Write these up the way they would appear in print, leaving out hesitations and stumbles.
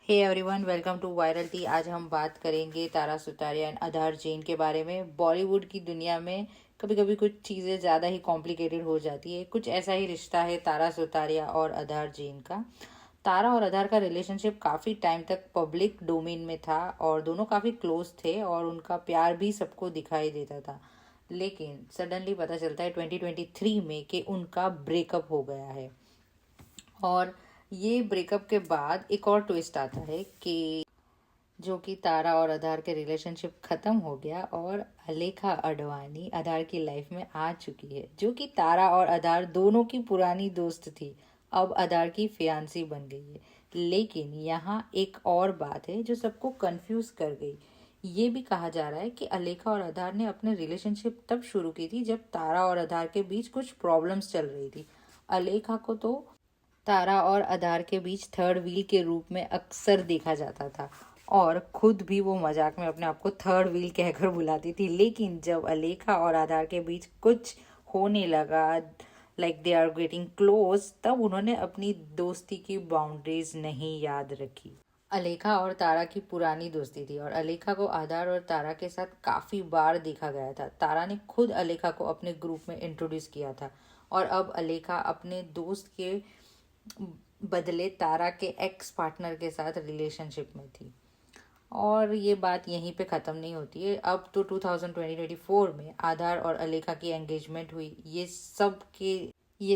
Hey everyone, welcome to viral tea. आज हम बात करेंगे तारा सुतारिया एंड आधार जैन के बारे में। बॉलीवुड की दुनिया में कभी कभी कुछ चीज़ें ज़्यादा ही कॉम्प्लिकेटेड हो जाती है। कुछ ऐसा ही रिश्ता है तारा सुतारिया और आधार जैन का। तारा और आधार का रिलेशनशिप काफ़ी टाइम तक पब्लिक डोमेन में था और दोनों काफ़ी क्लोज थे और उनका प्यार भी सबको दिखाई देता था। लेकिन सडनली पता चलता है 2023 में कि उनका ब्रेकअप हो गया है। और ये ब्रेकअप के बाद एक और ट्विस्ट आता है कि जो कि तारा और आधार के रिलेशनशिप खत्म हो गया और अलेखा अडवाणी आधार की लाइफ में आ चुकी है, जो कि तारा और आधार दोनों की पुरानी दोस्त थी, अब आधार की फियांसी बन गई है। लेकिन यहाँ एक और बात है जो सबको कंफ्यूज कर गई। ये भी कहा जा रहा है कि अलेखा और आधार ने अपने रिलेशनशिप तब शुरू की थी जब तारा और आधार के बीच कुछ प्रॉब्लम्स चल रही थी। अलेखा को तो तारा और आधार के बीच थर्ड व्हील के रूप में अक्सर देखा जाता था और खुद भी वो मजाक में अपने आप को थर्ड व्हील कहकर बुलाती थी। लेकिन जब अलेखा और आधार के बीच कुछ होने लगा, like they are getting close, तब उन्होंने अपनी दोस्ती की बाउंड्रीज नहीं याद रखी। अलेखा और तारा की पुरानी दोस्ती थी और अलेखा को आधार और तारा के साथ काफ़ी बार देखा गया था। तारा ने खुद अलेखा को अपने ग्रुप में इंट्रोड्यूस किया था और अब अलेखा अपने दोस्त के बदले तारा के एक्स पार्टनर के साथ रिलेशनशिप में थी। और ये बात यहीं पे ख़त्म नहीं होती है। अब तो 2024 में आधार और अलेखा की एंगेजमेंट हुई। ये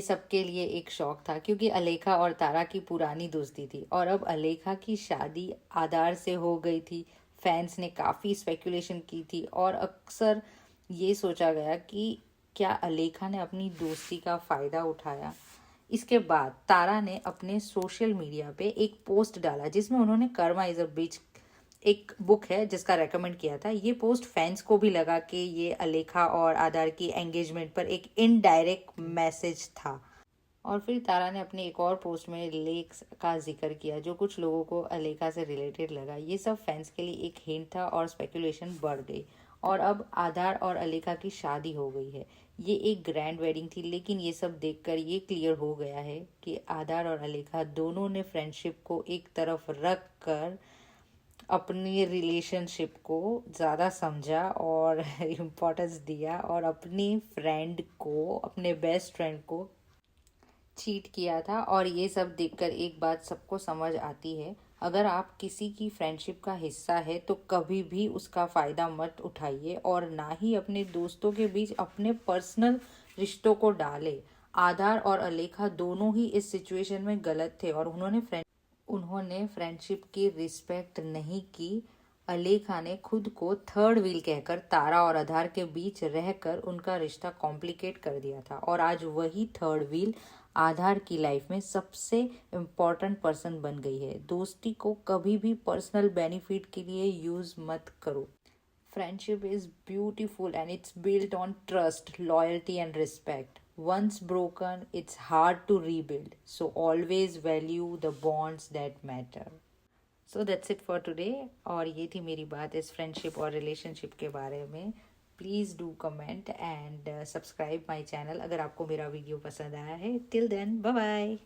सबके लिए एक शौक था, क्योंकि अलेखा और तारा की पुरानी दोस्ती थी और अब अलेखा की शादी आधार से हो गई थी। फैंस ने काफ़ी स्पेकुलेशन की थी और अक्सर ये सोचा गया कि क्या अलेखा ने अपनी दोस्ती का फ़ायदा उठाया। इसके बाद तारा ने अपने सोशल मीडिया पे एक पोस्ट डाला जिसमें उन्होंने कर्मा इज अ बिच, एक बुक है जिसका रेकमेंड किया था। ये पोस्ट फैंस को भी लगा कि ये अलेखा और आधार की एंगेजमेंट पर एक इनडायरेक्ट मैसेज था। और फिर तारा ने अपने एक और पोस्ट में लेख का जिक्र किया जो कुछ लोगों को अलेखा से रिलेटेड लगा। ये सब फैंस के लिए एक हिंट था और स्पेकुलेशन बढ़ गई। और अब आधार और अलेखा की शादी हो गई है। ये एक ग्रैंड वेडिंग थी, लेकिन ये सब देखकर ये क्लियर हो गया है कि आधार और अलेखा दोनों ने फ्रेंडशिप को एक तरफ रख कर अपनी रिलेशनशिप को ज़्यादा समझा और इम्पोर्टेंस दिया और अपनी फ्रेंड को, अपने बेस्ट फ्रेंड को चीट किया था। और ये सब देखकर एक बात सबको समझ आती है, अगर आप किसी की फ्रेंडशिप का हिस्सा है तो कभी भी उसका फ़ायदा मत उठाइए और ना ही अपने दोस्तों के बीच अपने पर्सनल रिश्तों को डालें। आधार और अलेखा दोनों ही इस सिचुएशन में गलत थे और उन्होंने फ्रेंडशिप की रिस्पेक्ट नहीं की। अलेखा ने खुद को थर्ड व्हील कहकर तारा और आधार के बीच रहकर उनका रिश्ता कॉम्प्लिकेट कर दिया था और आज वही थर्ड व्हील आधार की लाइफ में सबसे इम्पोर्टेंट पर्सन बन गई है। दोस्ती को कभी भी पर्सनल बेनिफिट के लिए यूज मत करो। Friendship is beautiful and it's built on trust, loyalty and respect. Once broken, it's hard to rebuild. So always value the bonds that matter. So that's it for today. और ये थी मेरी बात इस फ्रेंडशिप और relationship के बारे में। Please do comment and subscribe my channel अगर आपको मेरा वीडियो पसंद आया है। Till then, bye bye.